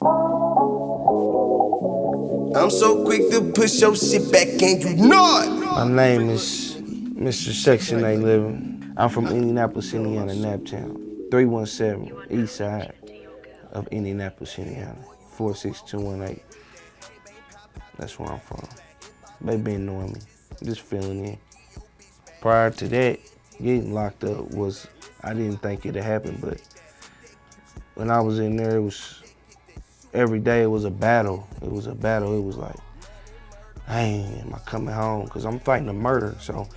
I'm so quick to push your shit back and you know it. My name is Mr. Sec8livin. I'm from Indianapolis, Indiana, Naptown. 317 east side of Indianapolis, Indiana. 46218. That's where I'm from. They been knowing me, just filling in. Prior to that, getting locked up I didn't think it'd happen, but when I was in there, every day it was a battle. It was a battle. It was like, dang, am I coming home? Because I'm fighting a murder. So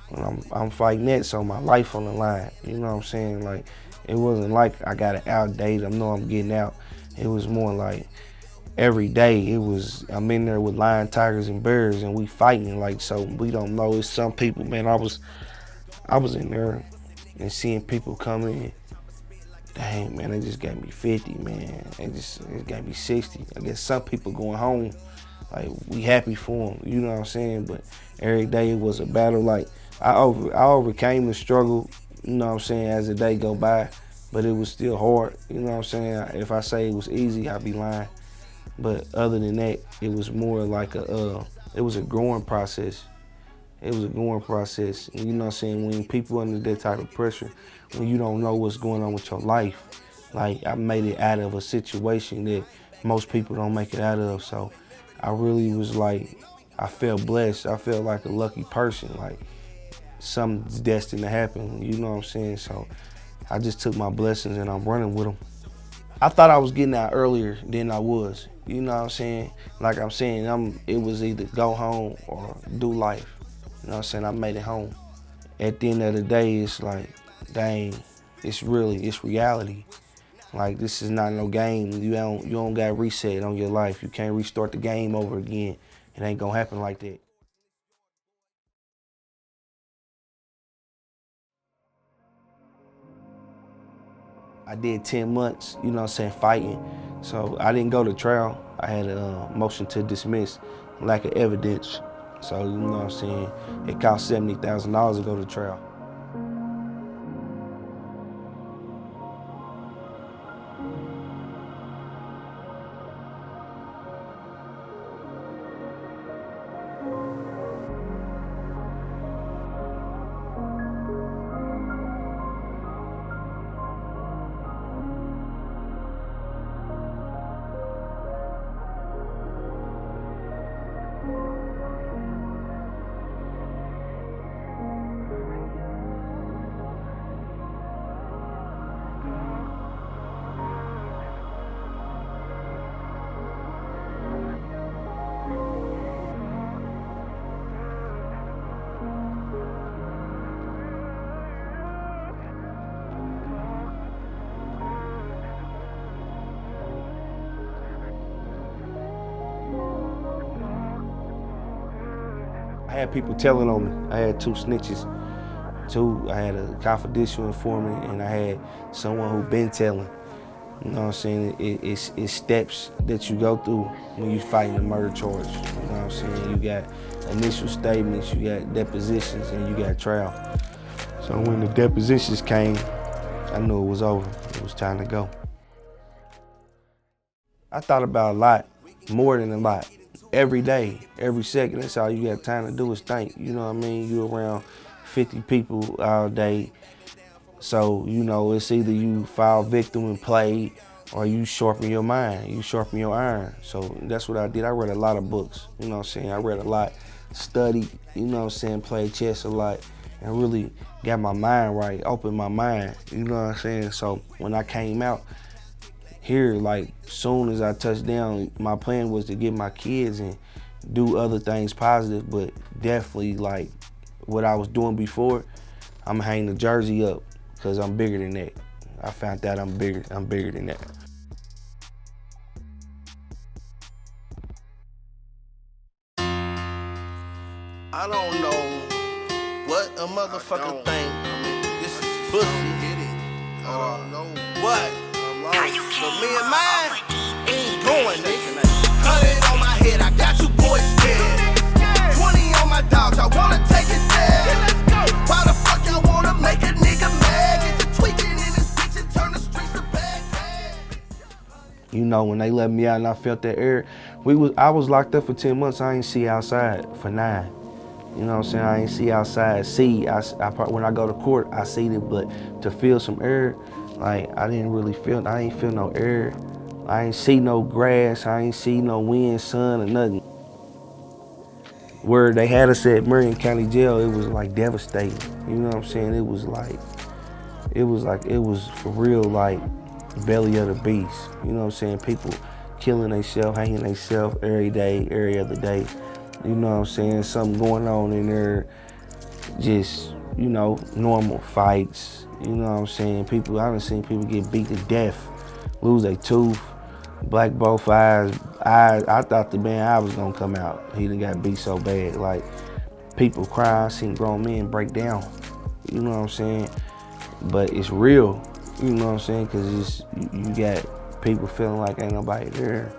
when I'm fighting that, so my life on the line. You know what I'm saying? Like, it wasn't like I got it outdated. I know I'm getting out. It was more like every day I'm in there with lion, tigers, and bears, and we fighting. Like, so we don't know. It's some people, man. I was in there and seeing people come in. Dang, man, they just got me 50, man. It got me 60. I guess some people going home, like, we happy for them, you know what I'm saying? But every day it was a battle. Like, I overcame the struggle, you know what I'm saying, as the day go by, but it was still hard, you know what I'm saying? If I say it was easy, I'd be lying. But other than that, it was more like it was a growing process. It was a growing process. And you know what I'm saying? When people under that type of pressure, when you don't know what's going on with your life, like, I made it out of a situation that most people don't make it out of. So I really was like, I felt blessed. I felt like a lucky person. Like, something's destined to happen, you know what I'm saying? So I just took my blessings and I'm running with them. I thought I was getting out earlier than I was, you know what I'm saying? Like I'm saying, it was either go home or do life. You know what I'm saying? I made it home. At the end of the day, it's like, dang, it's reality. Like, this is not no game. You don't got reset on your life. You can't restart the game over again. It ain't gonna happen like that. I did 10 months, you know what I'm saying, fighting. So I didn't go to trial. I had a motion to dismiss, lack of evidence. So, you know what I'm saying, it cost $70,000 to go to trial. I had people telling on me. I had two snitches. I had a confidential informant, and I had someone who been telling. You know what I'm saying? It's steps that you go through when you fighting a murder charge. You know what I'm saying? You got initial statements, you got depositions, and you got trial. So when the depositions came, I knew it was over. It was time to go. I thought about a lot, more than a lot. Every day, every second, that's all you got time to do is think. You know what I mean? You around 50 people all day. So, you know, it's either you fall victim and play, or you sharpen your mind, you sharpen your iron. So that's what I did. I read a lot of books, you know what I'm saying? I read a lot, studied, you know what I'm saying, played chess a lot, and really got my mind right, opened my mind, you know what I'm saying? So when I came out here, like, soon as I touched down, my plan was to get my kids and do other things positive, but definitely, like, what I was doing before, I'm hanging the jersey up, because I'm bigger than that. I found out I'm bigger than that. I don't know what a motherfucker think. I mean, this is pussy. Get it? I don't know what. But me and mine ain't going, nigga. 100 on my head, I got you boys scared. 20 on my dogs, I wanna take it there. Why the fuck y'all wanna make a nigga mad? Get the tweaking in this bitch and turn the streets to bad. You know, when they let me out and I felt that air, I was locked up for 10 months. I ain't see outside for 9. You know what I'm saying? I ain't see outside. When I go to court, I see it, but to feel some air, like I ain't feel no air. I ain't see no grass. I ain't see no wind, sun, or nothing. Where they had us at Marion County Jail, it was like devastating. You know what I'm saying? It was for real, like belly of the beast. You know what I'm saying? People killing themselves, hanging themselves every day, every other day. You know what I'm saying? Something going on in there, just, you know, normal fights. You know what I'm saying? I done seen people get beat to death, lose their tooth, black both eyes. I thought the man I was gonna come out. He done got beat so bad. Like, people cry, I seen grown men break down. You know what I'm saying? But it's real, you know what I'm saying? Cause you got people feeling like ain't nobody there.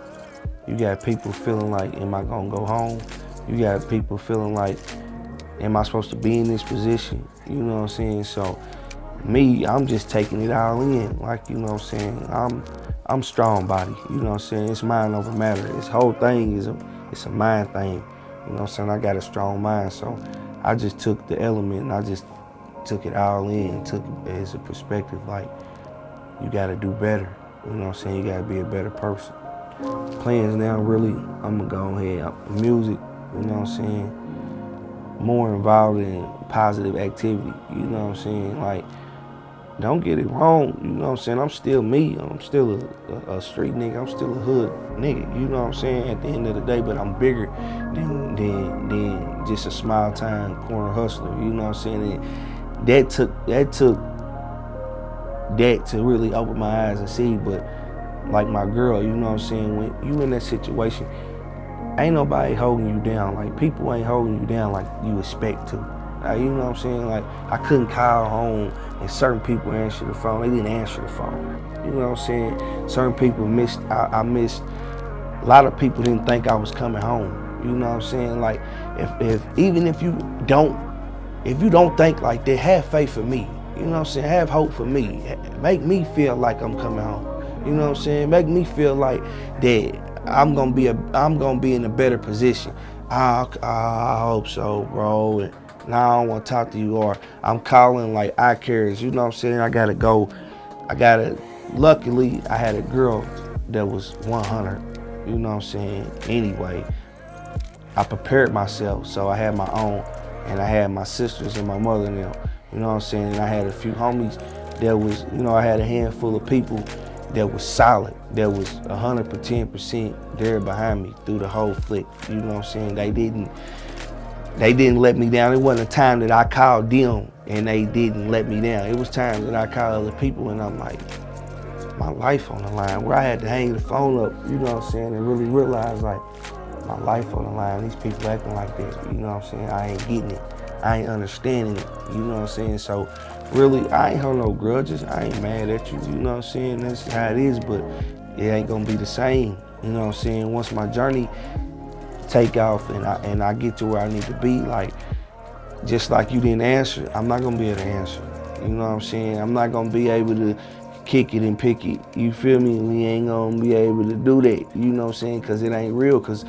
You got people feeling like, am I gonna go home? You got people feeling like, am I supposed to be in this position? You know what I'm saying? So me, I'm just taking it all in. Like, you know what I'm saying? I'm strong body, you know what I'm saying? It's mind over matter. This whole thing it's a mind thing. You know what I'm saying? I got a strong mind, so I just took the element and I just took it all in, took it as a perspective, like, you gotta do better. You know what I'm saying? You gotta be a better person. Plans now, really, I'm gonna go ahead, music, you know what I'm saying? More involved in positive activity, you know what I'm saying? Like, don't get it wrong, you know what I'm saying? I'm still me, I'm still a street nigga, I'm still a hood nigga, you know what I'm saying? At the end of the day, but I'm bigger than just a small time corner hustler, you know what I'm saying? And that took that to really open my eyes and see, but like my girl, you know what I'm saying? When you in that situation, ain't nobody holding you down. Like, people ain't holding you down like you expect to. Like, you know what I'm saying? Like, I couldn't call home and certain people answer the phone. They didn't answer the phone. You know what I'm saying? Certain people missed, I missed. A lot of people didn't think I was coming home. You know what I'm saying? Like, even if you don't think like that, have faith in me. You know what I'm saying? Have hope for me. Make me feel like I'm coming home. You know what I'm saying? Make me feel like that I'm gonna be in a better position. I hope so, bro. And now I don't want to talk to you, or I'm calling like I cares. You know what I'm saying? Luckily, I had a girl that was 100. You know what I'm saying? Anyway, I prepared myself, so I had my own, and I had my sisters and my mother and them. You know what I'm saying? And I had a few homies that was, you know, I had a handful of people that was solid, that was 110% there behind me through the whole flick. You know what I'm saying? They didn't let me down. It wasn't a time that I called them and they didn't let me down. It was times that I called other people and I'm like, my life on the line, where I had to hang the phone up, you know what I'm saying, and really realize, like, my life on the line, these people acting like that, you know what I'm saying? I ain't getting it. I ain't understanding it, you know what I'm saying? So really, I ain't hold no grudges. I ain't mad at you, you know what I'm saying? That's how it is, but it ain't gonna be the same, you know what I'm saying? Once my journey take off and I get to where I need to be, like, just like you didn't answer, I'm not gonna be able to answer. You know what I'm saying? I'm not gonna be able to kick it and pick it. You feel me? We ain't gonna be able to do that, you know what I'm saying? Cause it ain't real, cause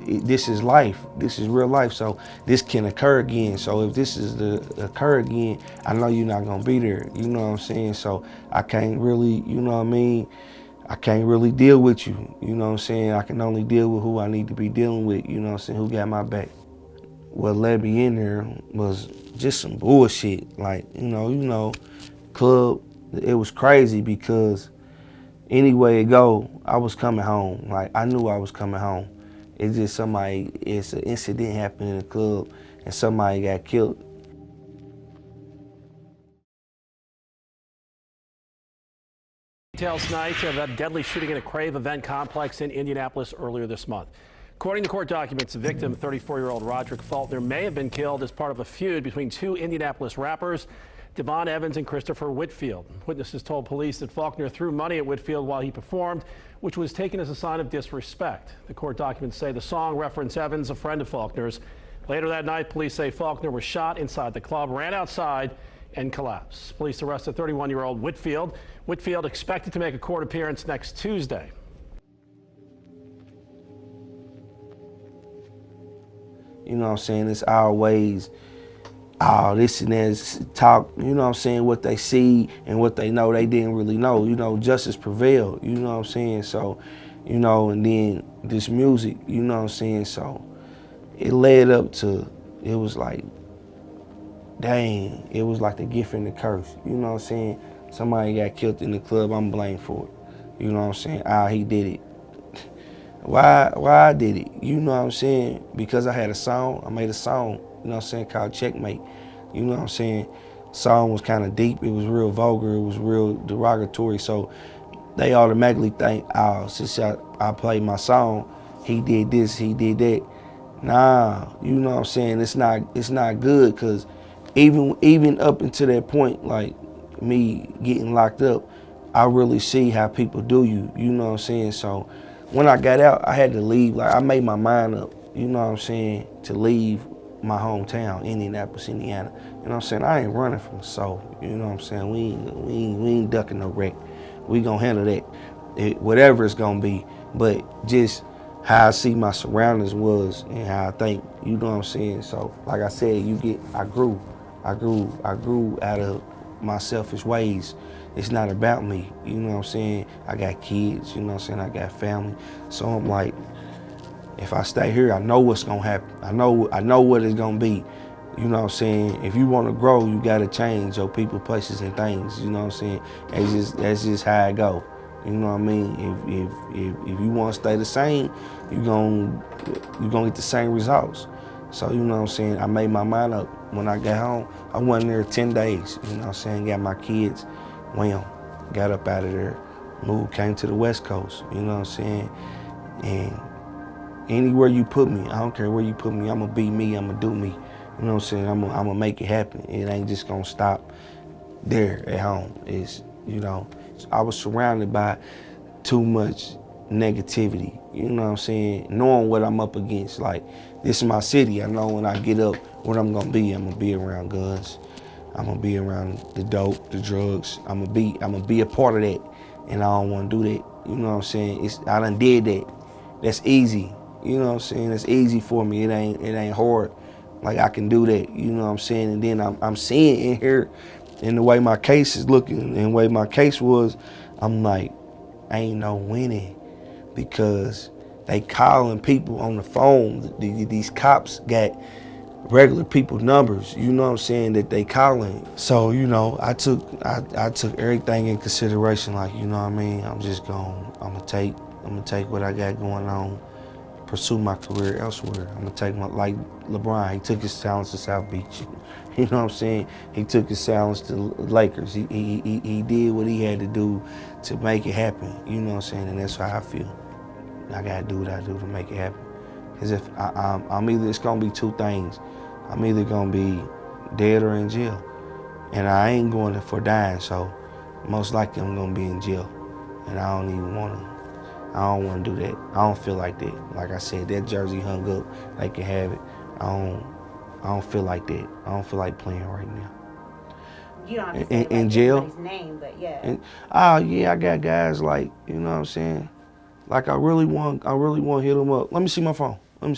this is life, this is real life, so this can occur again. So if this is to occur again, I know you're not gonna be there, you know what I'm saying? So I can't really, you know what I mean? I can't really deal with you, you know what I'm saying? I can only deal with who I need to be dealing with, you know what I'm saying? Who got my back. What led me in there was just some bullshit, like, you know, club. It was crazy because anyway it go, I was coming home. Like, I knew I was coming home. It's just it's an incident happened in the club and somebody got killed. Details tonight of that deadly shooting at a Crave event complex in Indianapolis earlier this month. According to court documents, the victim, 34-year-old Roderick Faulkner, may have been killed as part of a feud between two Indianapolis rappers, Devon Evans and Christopher Whitfield. Witnesses told police that Faulkner threw money at Whitfield while he performed, which was taken as a sign of disrespect. The court documents say the song referenced Evans, a friend of Faulkner's. Later that night, police say Faulkner was shot inside the club, ran outside, and collapse. Police arrested 31-year-old Whitfield. Whitfield expected to make a court appearance next Tuesday. You know what I'm saying? It's always, oh, this and that, talk, you know what I'm saying, what they see and what they know they didn't really know. You know, justice prevailed, you know what I'm saying? So, you know, and then this music, you know what I'm saying? So it led up to, it was like, dang, it was like the gift and the curse. You know what I'm saying? Somebody got killed in the club, I'm blamed for it. You know what I'm saying? Ah, he did it. Why I did it? You know what I'm saying? Because I had a song, I made a song, you know what I'm saying, called Checkmate. You know what I'm saying? Song was kind of deep, it was real vulgar, it was real derogatory, so they automatically think, oh, since I played my song, he did this, he did that. Nah, you know what I'm saying? It's not good, cause even up until that point, like me getting locked up, I really see how people do you. You know what I'm saying? So when I got out, I had to leave. Like I made my mind up. You know what I'm saying? To leave my hometown, Indianapolis, Indiana. You know what I'm saying? I ain't running from the soul. You know what I'm saying? We ain't ducking no wreck. We gonna handle that, whatever it's gonna be. But just how I see my surroundings was and how I think, you know what I'm saying? So like I said, I grew out of my selfish ways. It's not about me, you know what I'm saying? I got kids, you know what I'm saying? I got family. So I'm like, if I stay here, I know what's gonna happen. I know what it's gonna be. You know what I'm saying? If you wanna grow, you gotta change your people, places, and things. You know what I'm saying? That's just how it go. You know what I mean? If you wanna stay the same, you gonna get the same results. So you know what I'm saying? I made my mind up. When I got home, I wasn't there 10 days. You know what I'm saying? Got my kids, wham, got up out of there, moved, came to the West Coast. You know what I'm saying? And anywhere you put me, I don't care where you put me, I'm gonna be me, I'm gonna do me. You know what I'm saying? I'm gonna make it happen. It ain't just gonna stop there at home. It's, you know, I was surrounded by too much negativity. You know what I'm saying? Knowing what I'm up against. Like, this is my city. I know when I get up what I'm gonna be. I'm gonna be around guns. I'm gonna be around the dope, the drugs. I'm gonna be a part of that. And I don't wanna do that. You know what I'm saying? I done did that. That's easy. You know what I'm saying? It's easy for me. It ain't hard. Like, I can do that. You know what I'm saying? And then I'm seeing in here, in the way my case is looking, and the way my case was, I'm like, ain't no winning, because they calling people on the phone. These cops got regular people numbers, you know what I'm saying, that they calling. So, you know, I took everything in consideration. Like, you know what I mean? I'm gonna take what I got going on, pursue my career elsewhere. I'm gonna take like LeBron, he took his talents to South Beach. You know what I'm saying? He took his talents to Lakers. He did what he had to do to make it happen. You know what I'm saying? And that's how I feel. I gotta do what I do to make it happen. Because if I'm either, it's gonna be two things. I'm either gonna be dead or in jail. And I ain't going for dying, so most likely I'm gonna be in jail. And I don't wanna do that. I don't feel like that. Like I said, that jersey hung up, they can have it. I don't feel like that. I don't feel like playing right now. You don't have to say in jail? anybody's name, but yeah. Yeah, I got guys like, you know what I'm saying? Like, I really want to hit them up. Let me see my phone. Bro.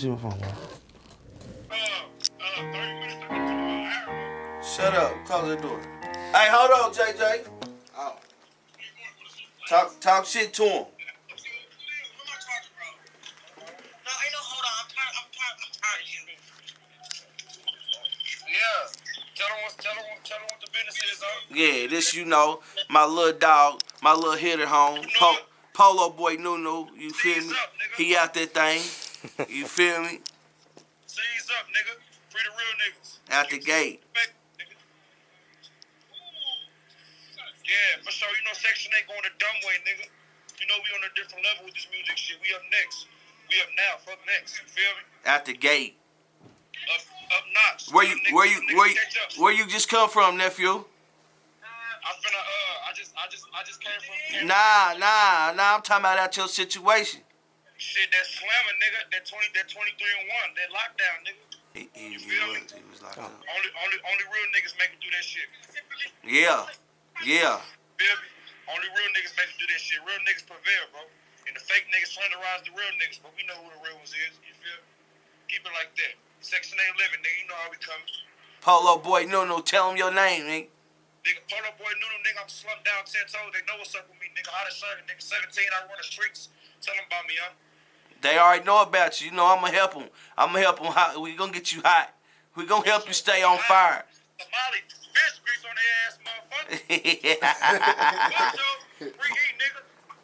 Shut up. Close the door. Hey, hold on, JJ. Oh. Talk shit to him. Yeah. Tell them what the business is, huh? Yeah, this, you know, my little dog, my little hitter home, Polo Boy Nunu, you feel me? He out that thing, you feel me? Seize up, nigga. Free the real niggas. Out the gate. Yeah, for sure. You know, Section 8 going the dumb way, nigga. You know, we on a different level with this music shit. We up next. We up now. Fuck next. You feel me? Out the gate. Up notch. Where you just come from, nephew? I just came from. Nah. I'm talking about out your situation. Shit, that slammer, nigga. That 23 and 1. That lockdown, nigga. He was locked up. Only real niggas make it do that shit. Yeah. Yeah. Feel me? Only real niggas make it do that shit. Real niggas prevail, bro. And the fake niggas slanderize the real niggas, but we know who the real ones is. You feel me? Keep it like that. Sec8livin, nigga, you know how we coming. Polo boy, no, tell him your name, nigga. Nigga, Polo boy, no, nigga, I'm slumped down 10 toes. They know what's up with me, nigga. Hottest shirt, nigga, 17, I run the streets. Tell them about me, huh? They already know about you. You know I'm gonna help them. I'm gonna help them hot. We gonna get you hot. We gonna help you stay on fire. Somali, fish grease on their ass, motherfucker. Free E, nigga.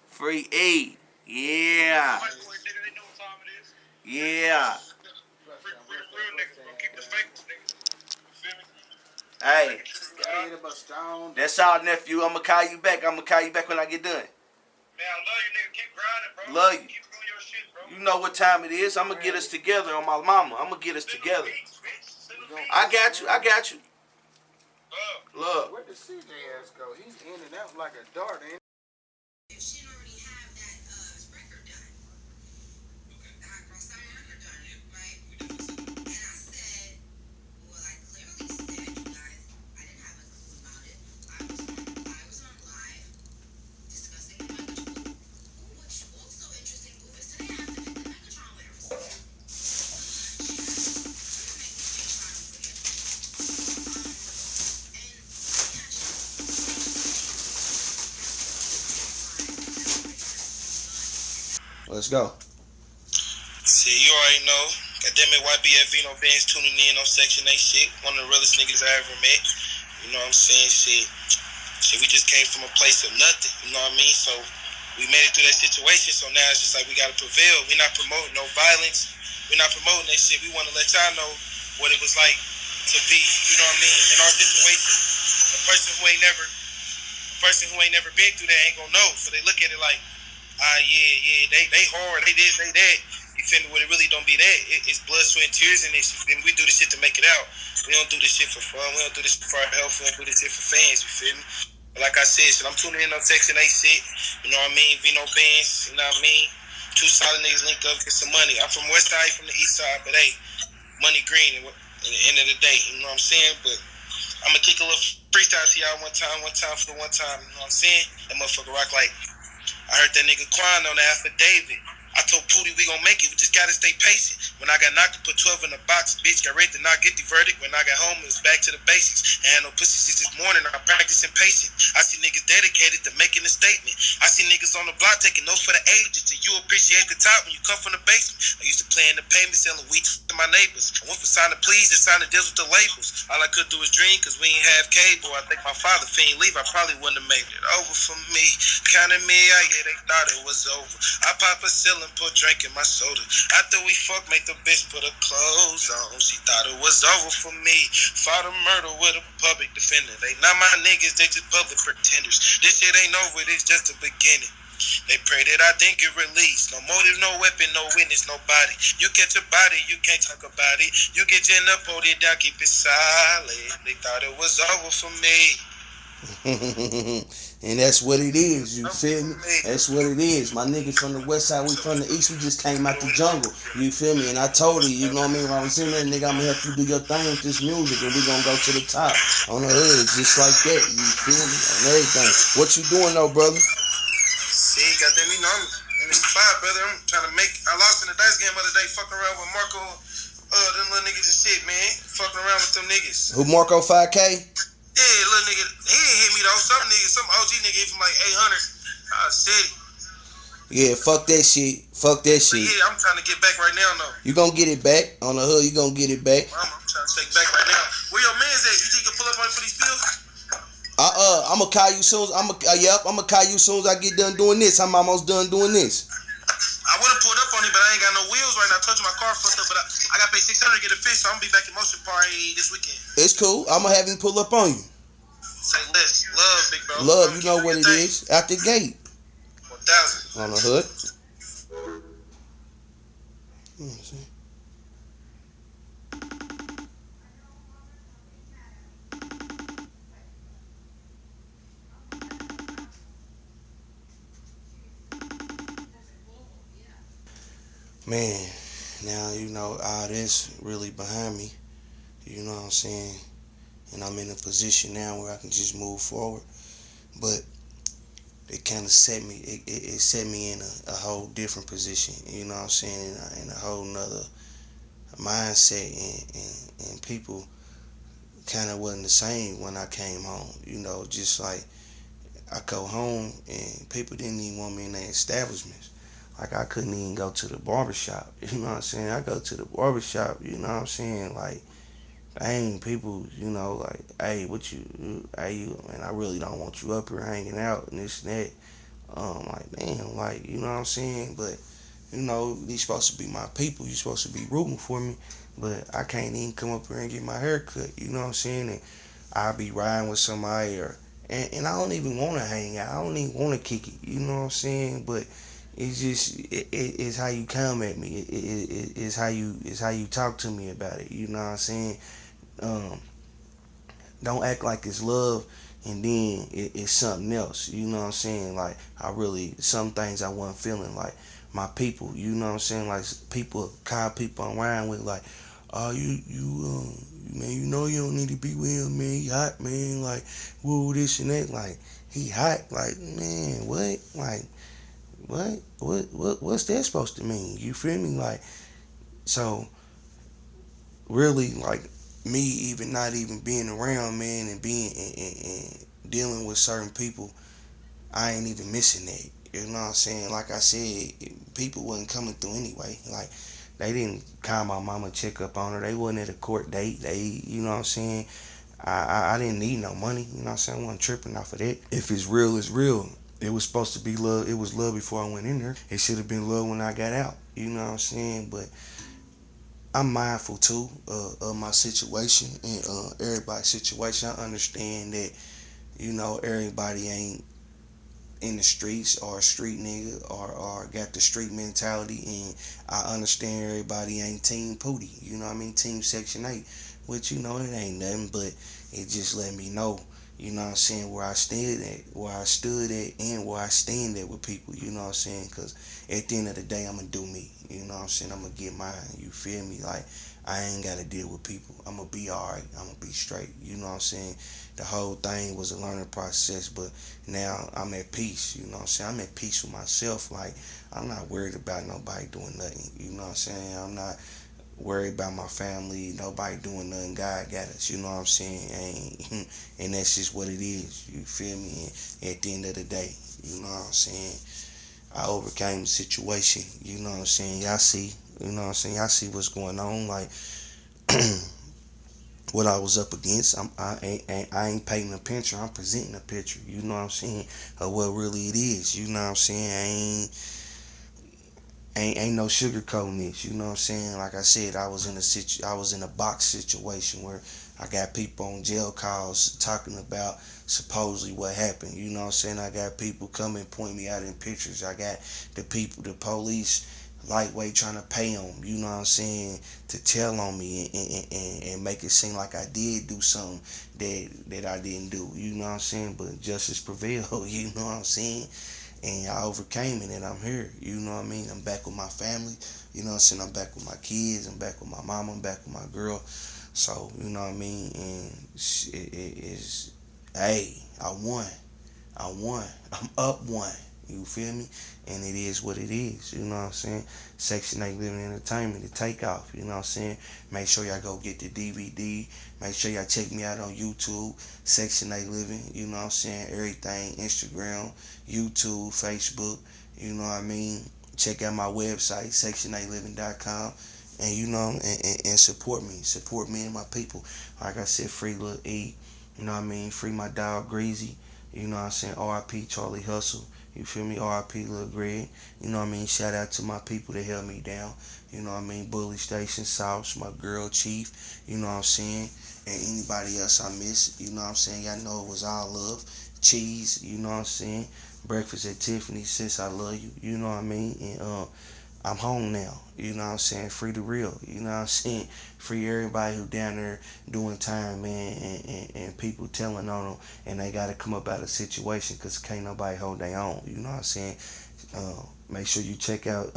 Free E. Yeah. White boy, nigga, they know what time it is. Yeah. Free real niggas, bro. Keep the fake niggas. You feel me? Hey. That's all, nephew. I'm gonna call you back. When I get done. Man, I love you, nigga. Keep grinding, bro. Love you. Keep doing your shit, bro. You know what time it is. I'm gonna get us together on my mama. I'm gonna get us together. I got you. Love. Where did CJ ass go? He's in and out like a dart, ain't If she didn't already have that record done, I started her done, right? And I said, well, I clearly said, you guys, I didn't have a clue about it. I was on live discussing the Megatron. Which also interesting move is today I have to pick the Megatron winners. Let's go. See, you already know. Goddamn it, YBF Vino Benz tuning in on Section 8 shit. One of the realest niggas I ever met. You know what I'm saying? Shit, we just came from a place of nothing. You know what I mean? So we made it through that situation. So now it's just like we gotta prevail. We're not promoting no violence. We're not promoting that shit. We want to let y'all know what it was like to be, you know what I mean, in our situation. A person who ain't never been through that ain't gonna know. So they look at it like, they hard, they this, they that. You feel me? When it really don't be that. It's blood, sweat, and tears in this. You feel me? We do this shit to make it out. We don't do this shit for fun. We don't do this for our health. We don't do this shit for fans. You feel me? But like I said, I'm tuning in on Section 8 shit. You know what I mean? Vino Benz, you know what I mean? Two solid niggas linked up, get some money. I'm from West Side, from the East Side, but hey, money green at the end of the day. You know what I'm saying? But I'm going to kick a little freestyle to y'all one time for one time. You know what I'm saying? That motherfucker rock like, I heard that nigga crying on the affidavit. I told Pootie we gon' make it, we just gotta stay patient. When I got knocked to put 12 in the box, bitch got ready to not get the verdict. When I got home, it was back to the basics. I had no pussy since this morning, I'm practicing patient. I see niggas dedicated to making a statement. I see niggas on the block taking notes for the ages, and you appreciate the top when you come from the basement. I used to play in the payment, selling weed to my neighbors. I went for signing pleas and signing deals with the labels. All I could do was dream, cause we ain't have cable. I think my father, if he ain't leave, I probably wouldn't have made it over for me. Counting me out, yeah, they thought it was over. I pop a ceiling, put drink in my soda. After we fuck, make the bitch put her clothes on. She thought it was over for me. Fought a murder with a public defender. They not my niggas, they just public pretenders. This shit ain't over, it's just the beginning. They pray that I didn't get released. No motive, no weapon, no witness, no body. You catch a body, you can't talk about it. You get in up, hold it down, keep it solid. They thought it was over for me. And that's what it is, you feel me? That's what it is. My niggas from the west side, we from the east, we just came out the jungle, you feel me? And I told her, you know what I mean? When I was in there, nigga, I'm gonna help you do your thing with this music, and we gonna go to the top on the hood, just like that, you feel me? On everything. What you doing though, brother? See, goddamn, you know, I'm in the spot, brother. I'm trying to make. I lost in the dice game the other day, fucking around with Marco, them little niggas and shit, man. Fucking around with them niggas. Who, Marco 5K? Yeah, little nigga, he ain't hit me though. Some OG nigga hit him like 800. I said, Yeah, fuck that shit. Fuck that shit. yeah, I'm trying to get back right now, though. You gonna get it back on the hood. You gonna get it back. I'm trying to take back right now. Where your man's at? You think you can pull up on him for these pills? I'm gonna call you soon. I'm gonna call you soon as I get done doing this. I'm almost done doing this. I would have pulled up on him, but I ain't got no wheels right now. I told you my car fucked up, but I got paid $600 to get it fixed, so I'm gonna be back in motion party this weekend. It's cool. I'm gonna have him pull up on you. Say less. Love, big bro. Love, you know what it is. Out the gate. 1,000. On the hood. Let me see. Man, Now, you know, all this really behind me, you know what I'm saying? And I'm in a position now where I can just move forward. But it kind of set me, it set me in a whole different position, you know what I'm saying? In a whole nother mindset, and people kind of wasn't the same when I came home, you know, just like I go home and people didn't even want me in their establishments. Like I couldn't even go to the barbershop, you know what I'm saying? I go to the barbershop, you know what I'm saying? Like, ain't people, you know, like, hey, what you, hey, you, man, I really don't want you up here hanging out and this and that. Like, damn, like, you know what I'm saying? But, you know, these supposed to be my people. You supposed to be rooting for me. But I can't even come up here and get my hair cut, you know what I'm saying? And I'll be riding with somebody and I don't even want to hang out. I don't even want to kick it, you know what I'm saying? But it's just, it's how you come at me. It's how you talk to me about it, you know what I'm saying? Um, don't act like it's love and then it's something else. You know what I'm saying? Like I really some things I wasn't feeling like my people. You know what I'm saying? Like people, kind of people I'm around with. Like, oh man, you know you don't need to be with him, man. He hot, man. Like, woo, this and that. Like he hot. Like man, what? Like what's that supposed to mean? You feel me? Like so really like me even not even being around man and being and dealing with certain people, I ain't even missing that. You know what I'm saying? Like I said, people wasn't coming through anyway. Like they didn't call my mama check up on her. They wasn't at a court date. They, you know what I'm saying? I didn't need no money. You know what I'm saying? I wasn't tripping off of that. If it's real, it's real. It was supposed to be love. It was love before I went in there. It should have been love when I got out. You know what I'm saying? But I'm mindful too of my situation and everybody's situation. I understand that you know everybody ain't in the streets or a street nigga or got the street mentality, and I understand everybody ain't Team Pootie. You know what I mean? Team Section 8, which you know it ain't nothing, but it just let me know. You know what I'm saying, where I stood at, and where I stand at with people. You know what I'm saying? Because at the end of the day, I'm gonna do me. You know what I'm saying? I'm gonna get mine. You feel me? Like I ain't gotta deal with people. I'm gonna be alright. I'm gonna be straight. You know what I'm saying? The whole thing was a learning process, but now I'm at peace. You know what I'm saying? I'm at peace with myself. Like I'm not worried about nobody doing nothing. You know what I'm saying? I'm not worried about my family, nobody doing nothing. God got us, you know what I'm saying? And that's just what it is. You feel me? And at the end of the day, you know what I'm saying? I overcame the situation, you know what I'm saying? Y'all see, you know what I'm saying? Y'all see what's going on, like what I was up against. I ain't painting a picture. I'm presenting a picture. You know what I'm saying? Of what really it is. You know what I'm saying? Ain't no sugarcoating this. You know what I'm saying? Like I said, I was in a box situation where I got people on jail calls talking about supposedly what happened. You know what I'm saying? I got people come and point me out in pictures. I got the police lightweight trying to pay them, you know what I'm saying, to tell on me and make it seem like I did do something that I didn't do, you know what I'm saying, but justice prevailed, you know what I'm saying, and I overcame it and I'm here, you know what I mean, I'm back with my family, you know what I'm saying, I'm back with my kids, I'm back with my mama, I'm back with my girl, so, you know what I mean, and it is, hey, I won. I'm up one. You feel me? And it is what it is. You know what I'm saying? Section 8livin Entertainment, the takeoff. You know what I'm saying? Make sure y'all go get the DVD. Make sure y'all check me out on YouTube. Section 8livin. You know what I'm saying? Everything. Instagram, YouTube, Facebook. You know what I mean? Check out my website, section8livin.com. And you know, and support me. Support me and my people. Like I said, free Lil E. You know what I mean? Free my dog Greasy. You know what I'm saying? R.I.P. Charlie Hustle. You feel me? R.I.P. Lil Greg. You know what I mean? Shout out to my people that held me down. You know what I mean? Bully Station, Sauce, my girl Chief. You know what I'm saying? And anybody else I miss. You know what I'm saying? Y'all know it was all love. Cheese. You know what I'm saying? Breakfast at Tiffany, sis, I love you. You know what I mean? And I'm home now. You know what I'm saying? Free the real. You know what I'm saying? Free everybody who down there doing time, man, and people telling on them, and they got to come up out of the situation because can't nobody hold their own. You know what I'm saying? Make sure you check out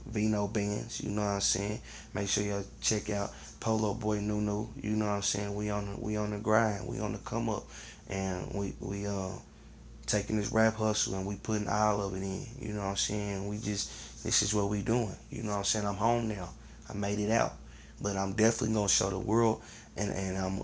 Vino Bands, you know what I'm saying? Make sure y'all check out Polo Boy Nunu, you know what I'm saying? We on the grind, we on the come up, and we taking this rap hustle and we putting all of it in, you know what I'm saying? This is what we doing, you know what I'm saying? I'm home now, I made it out, but I'm definitely gonna show the world and I'm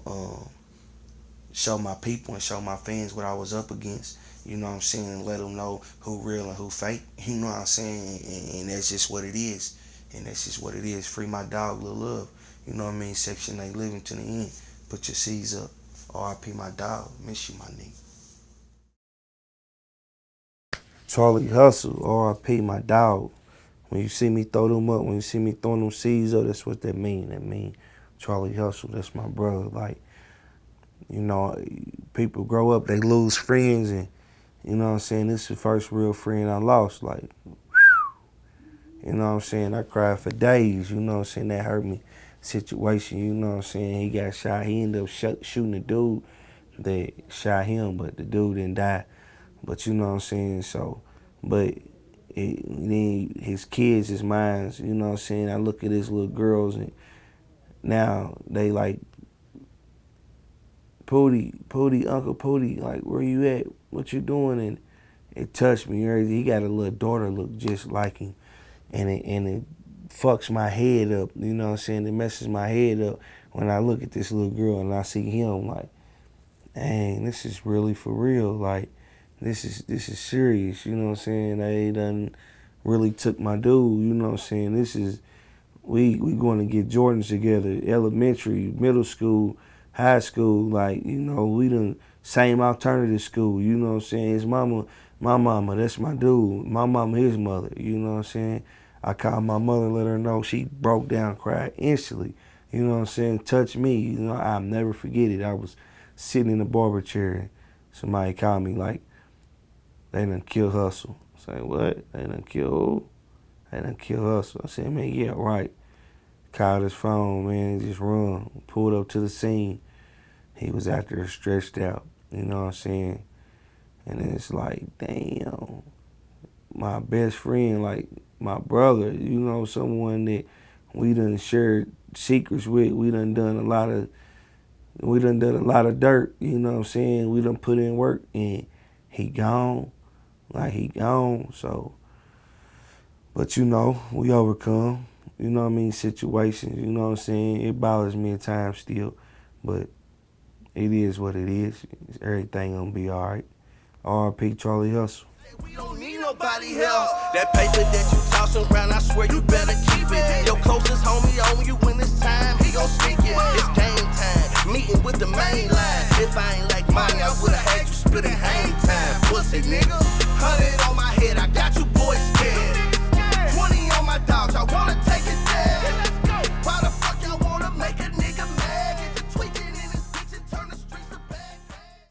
show my people and show my fans what I was up against. You know what I'm saying? And let them know who real and who fake. You know what I'm saying? And that's just what it is. And that's just what it is. Free my dog, Lil Love. You know what I mean? Section 8 living to the end. Put your C's up. RIP my dog. Miss you, my nigga. Charlie Hustle, RIP my dog. When you see me throw them up, when you see me throwing them C's up, that's what that mean. That mean Charlie Hustle, that's my brother. Like, you know, people grow up, they lose friends, and you know what I'm saying, this is the first real friend I lost. Like, you know what I'm saying, I cried for days, you know what I'm saying, that hurt me situation, you know what I'm saying, he got shot, he ended up shooting the dude that shot him, but the dude didn't die, but you know what I'm saying, so, but then his kids, his minds, you know what I'm saying, I look at his little girls, and now they like, Pootie, Uncle Pootie, like, where you at? What you doing? And it touched me. He got a little daughter look just like him. And it fucks my head up, you know what I'm saying? It messes my head up when I look at this little girl and I see him like, dang, this is really for real. Like, this is serious, you know what I'm saying? They done really took my dude, you know what I'm saying? This is, we going to get Jordans together, elementary, middle school, high school, like, you know, we done same alternative school, you know what I'm saying? His mama, my mama, that's my dude. My mama, his mother, you know what I'm saying? I called my mother, let her know. She broke down, cried instantly, you know what I'm saying? Touched me, you know, I'll never forget it. I was sitting in the barber chair and somebody called me like, they done kill Hustle. I say, what? They done kill who? They done kill Hustle. I said, man, yeah, right. Called his phone, man, just run. Pulled up to the scene. He was out there stretched out, you know what I'm saying? And it's like, damn, my best friend, like my brother, you know, someone that we done shared secrets with. We done done a lot of dirt, you know what I'm saying? We done put in work and he gone, so, but you know, we overcome. You know what I mean, situations, you know what I'm saying? It bothers me at times still, but it is what it is. Everything gonna be all right. RIP Charlie Hustle. We don't need nobody help. That paper that you toss around, I swear you better